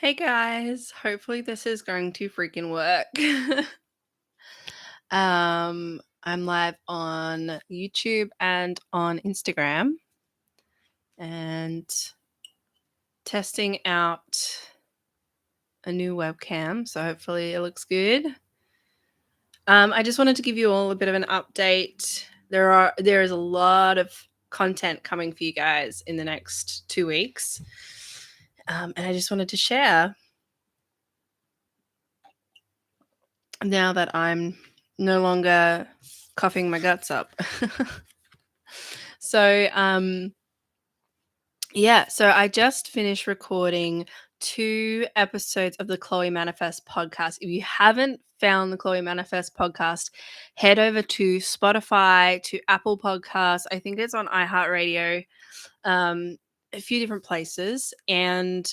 Hey guys, hopefully this is going to freaking work. I'm live on YouTube and on Instagram and testing out a new webcam, so hopefully it looks good. I just wanted to give you all a bit of an update. There is a lot of content coming for you guys in the next 2 weeks. And I just wanted to share now that I'm no longer coughing my guts up. So, so I just finished recording 2 episodes of the Chloe Manifest podcast. If you haven't found the Chloe Manifest podcast, head over to Spotify, to Apple Podcasts. I think it's on iHeartRadio, a few different places, and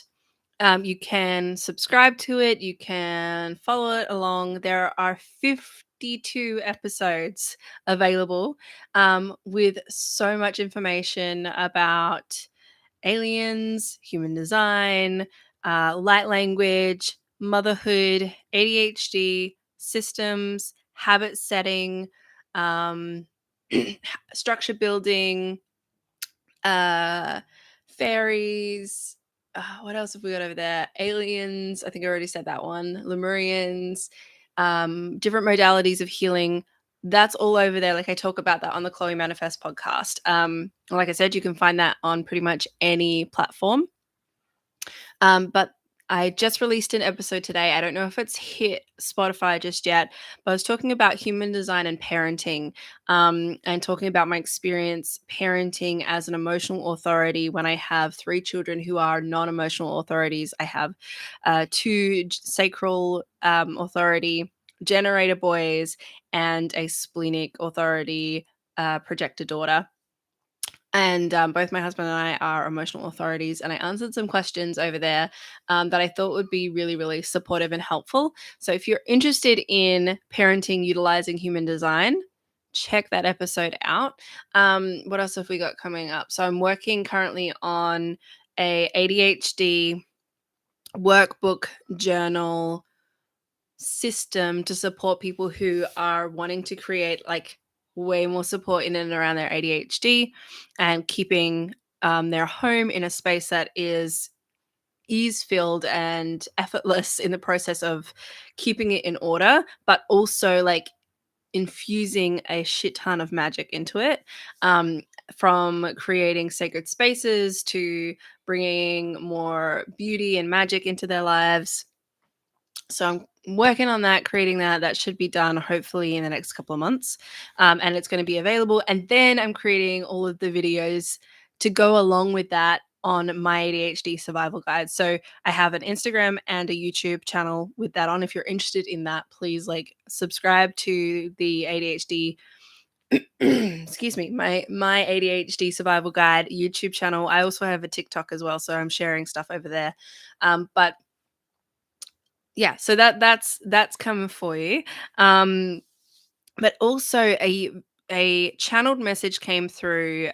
you can subscribe to it. You can follow it along. There are 52 episodes available with so much information about aliens, human design, light language, motherhood, ADHD, systems, habit setting, um, structure building, fairies. What else have we got over there? Aliens. I think I already said that one. Lemurians. Different modalities of healing. That's all over there. Like I talk about that on the Chloe Manifest podcast. Like I said, you can find that on pretty much any platform. But I just released an episode today. I don't know if it's hit Spotify just yet, but I was talking about human design and parenting, and talking about my experience parenting as an emotional authority when I have 3 children who are non-emotional authorities. I have 2 sacral authority generator boys and a splenic authority projector daughter. And both my husband and I are emotional authorities. And I answered some questions over there that I thought would be really, really supportive and helpful. So if you're interested in parenting utilizing human design, check that episode out. What else have we got coming up? So I'm working currently on a ADHD workbook journal system to support people who are wanting to create like way more support in and around their ADHD and keeping their home in a space that is ease filled and effortless in the process of keeping it in order, but also like infusing a shit ton of magic into it, from creating sacred spaces to bringing more beauty and magic into their lives. So I'm working on that, creating that. That should be done hopefully in the next couple of months. And it's going to be available. And then I'm creating all of the videos to go along with that on my ADHD survival guide. So I have an Instagram and a YouTube channel with that on. If you're interested in that, please like subscribe to the ADHD excuse me, my ADHD survival guide YouTube channel. I also have a TikTok as well, so I'm sharing stuff over there. But yeah, so that's coming for you. But also a channeled message came through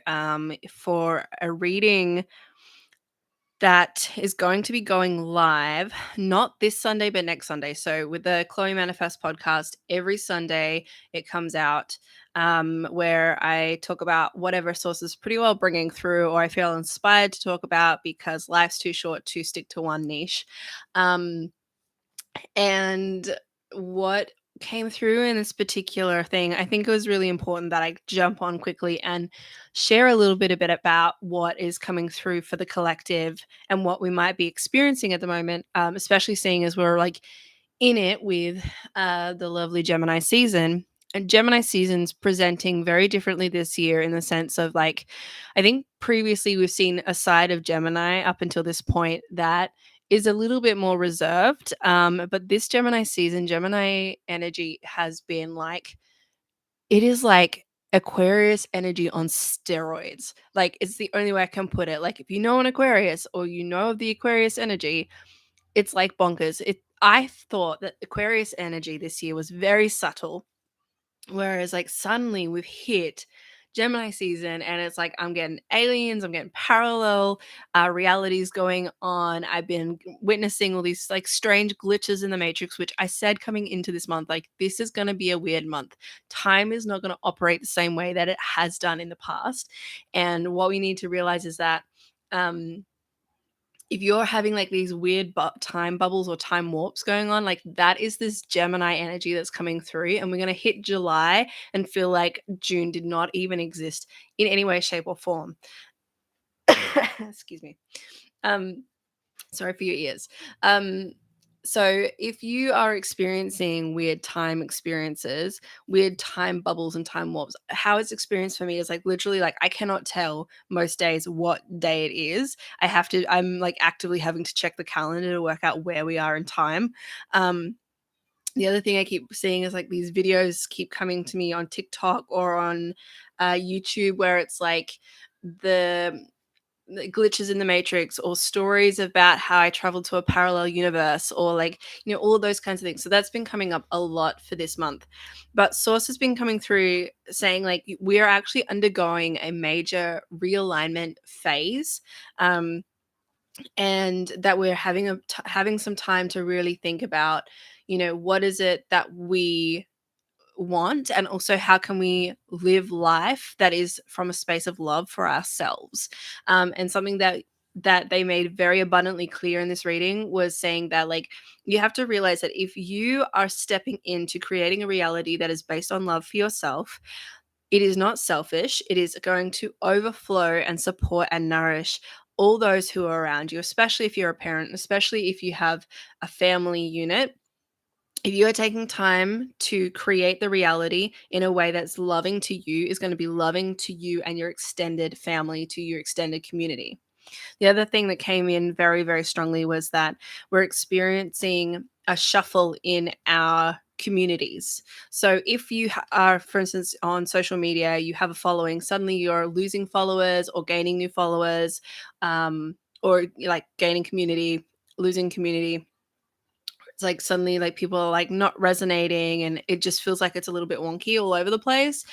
for a reading that is going to be going live not this Sunday but next Sunday. So with the Chloe Manifest podcast, every Sunday it comes out, where I talk about whatever sources pretty well bringing through or I feel inspired to talk about because life's too short to stick to one niche. And what came through in this particular thing, I think it was really important that I jump on quickly and share a little bit about what is coming through for the collective and what we might be experiencing at the moment, especially seeing as we're like in it with the lovely Gemini season. And Gemini season's presenting very differently this year in the sense of like, I think previously we've seen a side of Gemini up until this point that is a little bit more reserved. But this Gemini season, Gemini energy has been like, it is like Aquarius energy on steroids. Like, it's the only way I can put it. Like, if you know an Aquarius or you know of the Aquarius energy, it's like bonkers. I thought that Aquarius energy this year was very subtle, whereas like suddenly we've hit Gemini season, and it's like I'm getting aliens, I'm getting parallel realities going on. I've been witnessing all these like strange glitches in the matrix, which I said coming into this month, like this is going to be a weird month. Time is not going to operate the same way that it has done in the past. And what we need to realize is that um if you're having like these weird time bubbles or time warps going on, like that is this Gemini energy that's coming through. And we're going to hit July and feel like June did not even exist in any way, shape, or form. Excuse me. Um, Sorry for your ears. So if you are experiencing weird time experiences, weird time bubbles and time warps, how it's experienced for me is like literally like I cannot tell most days what day it is. I'm like actively having to check the calendar to work out where we are in time. Um, the other thing I keep seeing is like these videos keep coming to me on TikTok or on YouTube where it's like the glitches in the matrix or stories about how I traveled to a parallel universe or like, all of those kinds of things. So that's been coming up a lot for this month. But source has been coming through saying like we are actually undergoing a major realignment phase. And that we're having some time to really think about, what is it that we want, and also how can we live life that is from a space of love for ourselves. And something that they made very abundantly clear in this reading was saying that like you have to realize that if you are stepping into creating a reality that is based on love for yourself, it is not selfish. It is going to overflow and support and nourish all those who are around you, especially if you're a parent, especially if you have a family unit. If you are taking time to create the reality in a way that's loving to you, is going to be loving to you and your extended family, to your extended community. The other thing that came in very, very strongly was that we're experiencing a shuffle in our communities. So if you are, for instance, on social media, you have a following, suddenly you're losing followers or gaining new followers, or like gaining community, losing community. It's like suddenly like people are like not resonating and it just feels like it's a little bit wonky all over the place.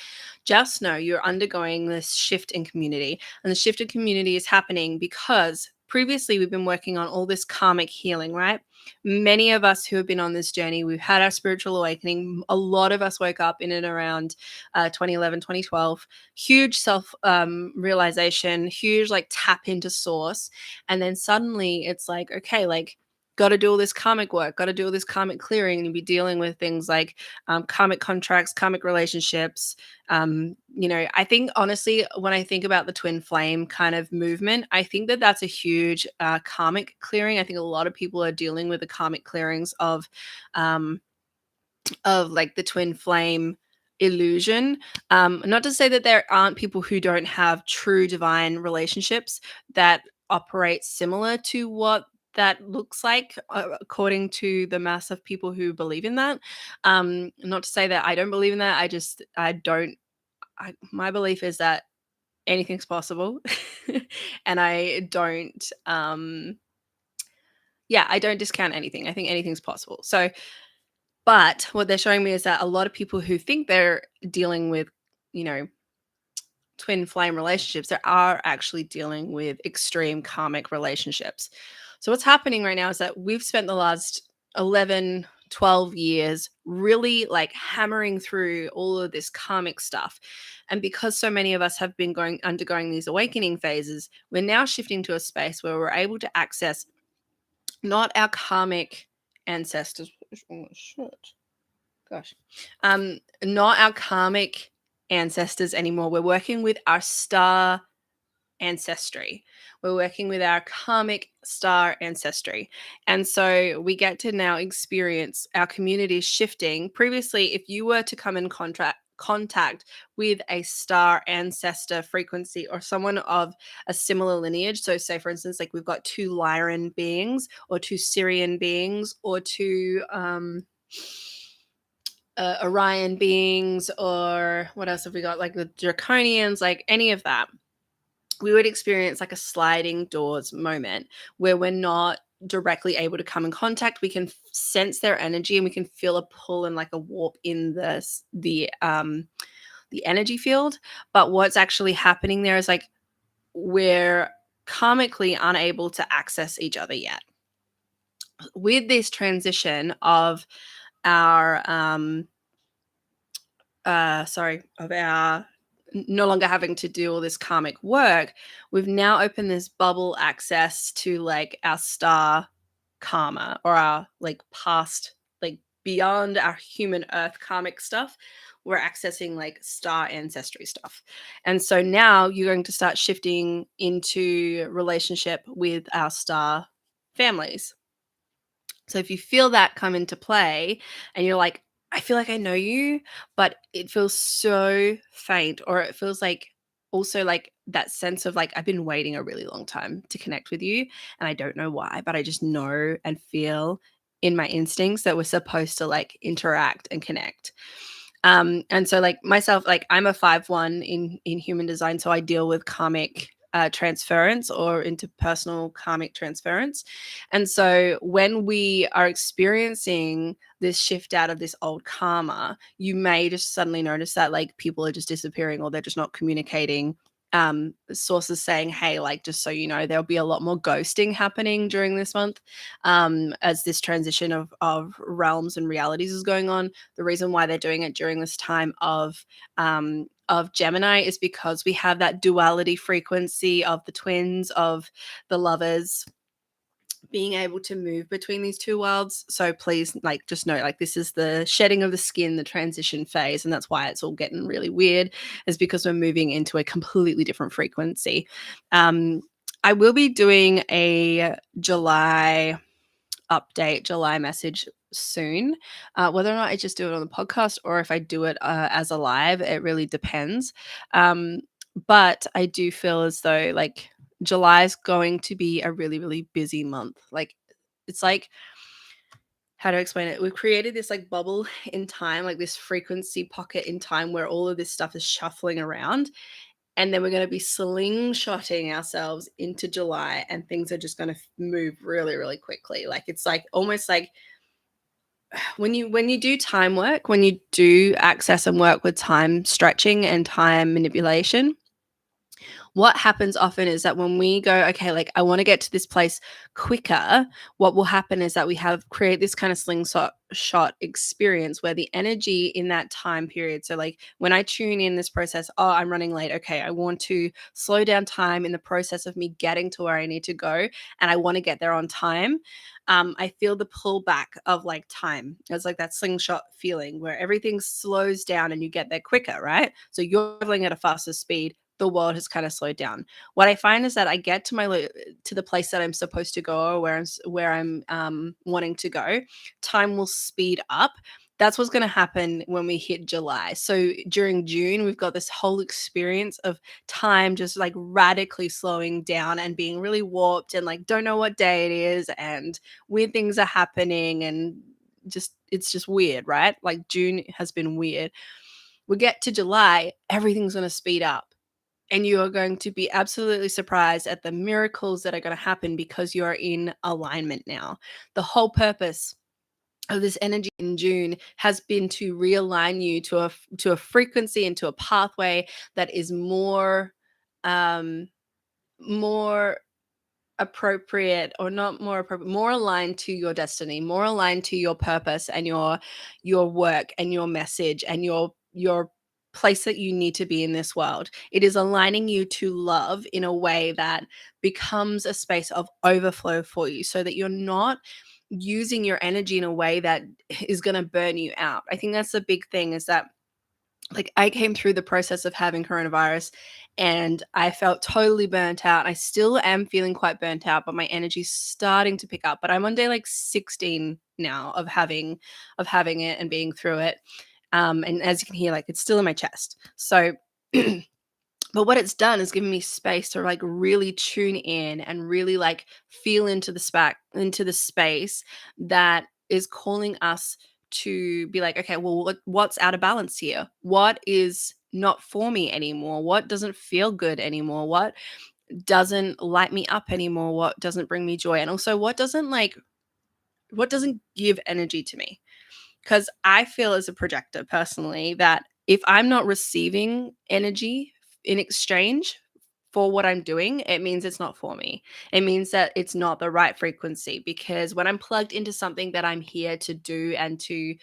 Just know you're undergoing this shift in community, and the shift in community is happening because previously we've been working on all this karmic healing, right? Many of us who have been on this journey, we've had our spiritual awakening. A lot of us woke up in and around 2011, 2012. Huge self realization, huge like tap into source. And then suddenly it's like, okay, like got to do all this karmic work, got to do all this karmic clearing, and you'll be dealing with things like karmic contracts, karmic relationships. I think honestly, when I think about the twin flame kind of movement, I think that that's a huge karmic clearing. I think a lot of people are dealing with the karmic clearings um, of like the twin flame illusion. Not to say that there aren't people who don't have true divine relationships that operate similar to what that looks like, according to the mass of people who believe in that. Not to say that I don't believe in that. I don't. My belief is that anything's possible, and I don't. Yeah, I don't discount anything. I think anything's possible. So but what they're showing me is that a lot of people who think they're dealing with, you know, twin flame relationships, they are actually dealing with extreme karmic relationships. So what's happening right now is that we've spent the last 11, 12 years really like hammering through all of this karmic stuff. And because so many of us have been undergoing these awakening phases, we're now shifting to a space where we're able to access not our karmic ancestors. Oh, shit. Gosh. Not our karmic ancestors anymore. We're working with our star ancestry. We're working with our karmic star ancestry. And so we get to now experience our community shifting. Previously, if you were to come in contact with a star ancestor frequency or someone of a similar lineage, so say for instance, like we've got two Lyran beings or two Syrian beings or two Orion beings, or what else have we got? Like the Draconians, like any of that, we would experience like a sliding doors moment where we're not directly able to come in contact. We can sense their energy and we can feel a pull and like a warp in the the energy field, but what's actually happening there is like we're karmically unable to access each other yet. With this transition of our of our no longer having to do all this karmic work, we've now opened this bubble access to like our star karma, or our like past, like beyond our human earth karmic stuff. We're accessing like star ancestry stuff. And so now you're going to start shifting into relationship with our star families. So if you feel that come into play and you're like, I feel like I know you, but it feels so faint, or it feels like also like that sense of like, I've been waiting a really long time to connect with you. And I don't know why, but I just know and feel in my instincts that we're supposed to like interact and connect. And so like myself, like I'm a 5-1 in human design, so I deal with karmic transference or interpersonal karmic transference. And so when we are experiencing this shift out of this old karma, you may just suddenly notice that like people are just disappearing, or they're just not communicating. Sources saying, hey, like just so you know, there'll be a lot more ghosting happening during this month, as this transition of realms and realities is going on. The reason why they're doing it during this time of Gemini is because we have that duality frequency of the twins, of the lovers being able to move between these two worlds. So please, like, just know, like, this is the shedding of the skin, the transition phase, and that's why it's all getting really weird, is because we're moving into a completely different frequency. I will be doing a July update, July message soon. Whether or not I just do it on the podcast or if I do it as a live, it really depends. But I do feel as though like July is going to be a really, really busy month. Like, it's like, how to explain it? We've created this like bubble in time, like this frequency pocket in time where all of this stuff is shuffling around. And then we're going to be slingshotting ourselves into July, and things are just going to move really, really quickly. Like, it's like almost like when you do time work, when you do access and work with time stretching and time manipulation, what happens often is that when we go, okay, like I want to get to this place quicker, what will happen is that we have create this kind of slingshot shot experience where the energy in that time period. So like when I tune in this process, oh, I'm running late. Okay, I want to slow down time in the process of me getting to where I need to go, and I want to get there on time. I feel the pullback of like time. It's like that slingshot feeling where everything slows down and you get there quicker, right? So you're traveling at a faster speed, the world has kind of slowed down. What I find is that I get to the place that I'm supposed to go, or where I'm wanting to go, time will speed up. That's what's going to happen when we hit July. So during June, we've got this whole experience of time just like radically slowing down and being really warped, and like don't know what day it is, and weird things are happening, and just it's just weird, right? Like June has been weird. We get to July, everything's going to speed up, and you are going to be absolutely surprised at the miracles that are going to happen because you are in alignment now. The whole purpose of this energy in June has been to realign you to a frequency and to a pathway that is um more appropriate, or not more appropriate, more aligned to your destiny, more aligned to your purpose and your work and your message and your place that you need to be in this world. It is aligning you to love in a way that becomes a space of overflow for you, so that you're not using your energy in a way that is going to burn you out. I think that's the big thing, is that like I came through the process of having coronavirus and I felt totally burnt out. I still am feeling quite burnt out, but my energy's starting to pick up. But I'm on day like 16 now of having it and being through it. And as you can hear, like it's still in my chest. So but what it's done is given me space to like really tune in and really like feel into the space that is calling us to be like, okay, well, what's out of balance here? What is not for me anymore? What doesn't feel good anymore? What doesn't light me up anymore? What doesn't bring me joy? And also what doesn't give energy to me? Because I feel as a projector personally that If I'm not receiving energy in exchange for what I'm doing, it means it's not for me. It means that it's not the right frequency, because when I'm plugged into something that I'm here to do and to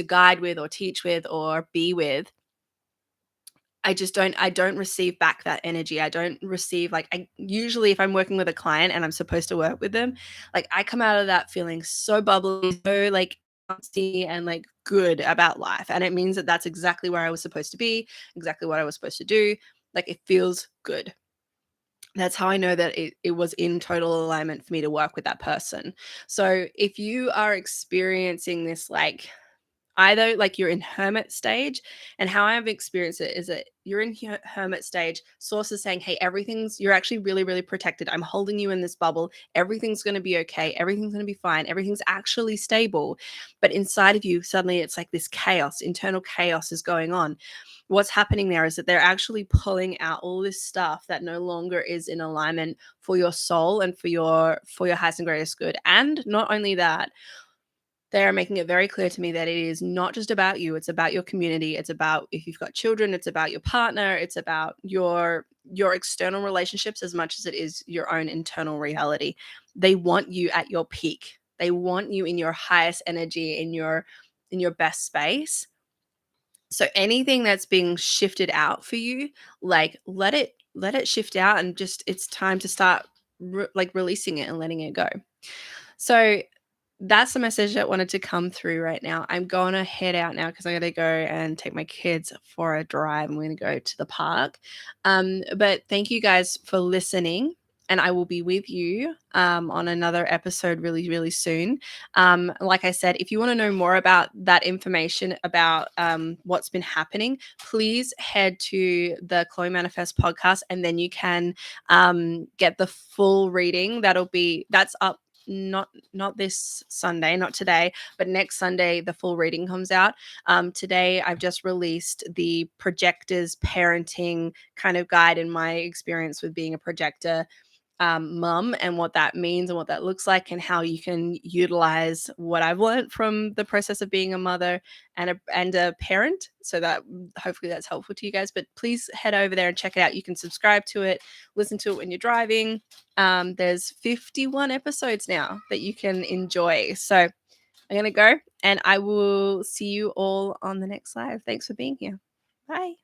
guide with or teach with or be with, I don't receive back that energy. I don't receive, like, I usually, if I'm working with a client and I'm supposed to work with them, like, I come out of that feeling so bubbly, so like bouncy and like good about life. And it means that that's exactly where I was supposed to be, exactly what I was supposed to do. Like, it feels good. That's how I know that it was in total alignment for me to work with that person. So if you are experiencing this, like, either like you're in hermit stage, and how I've experienced it is that you're in hermit stage, source is saying, hey, everything's, you're actually really, really protected. I'm holding you in this bubble. Everything's going to be okay. Everything's going to be fine. Everything's actually stable. But inside of you, suddenly it's like this chaos, internal chaos is going on. What's happening there is that they're actually pulling out all this stuff that no longer is in alignment for your soul and for your highest and greatest good. And not only that, they are making it very clear to me that it is not just about you, it's about your community, it's about, if you've got children, it's about your partner, it's about your external relationships as much as it is your own internal reality. They want you at your peak. They want you in your highest energy, in your best space. So anything that's being shifted out for you, like, let it shift out, and just, it's time to start like releasing it and letting it go. So that's the message that wanted to come through right now. I'm gonna head out now because I gotta go and take my kids for a drive. I'm gonna go to the park. But thank you guys for listening. And I will be with you on another episode really, really soon. Like I said, if you want to know more about that information about what's been happening, please head to the Chloe Manifest podcast, and then you can get the full reading. That's up, not this Sunday, not today, but next Sunday the full reading comes out. Today I've just released the projector's parenting kind of guide and my experience with being a projector mum, and what that means and what that looks like, and how you can utilize what I've learned from the process of being a mother and a parent, so that hopefully that's helpful to you guys. But please head over there and check it out. You can subscribe to it, listen to it when you're driving. There's 51 episodes now that you can enjoy. So I'm gonna go, and I will see you all on the next live. Thanks for being here. Bye.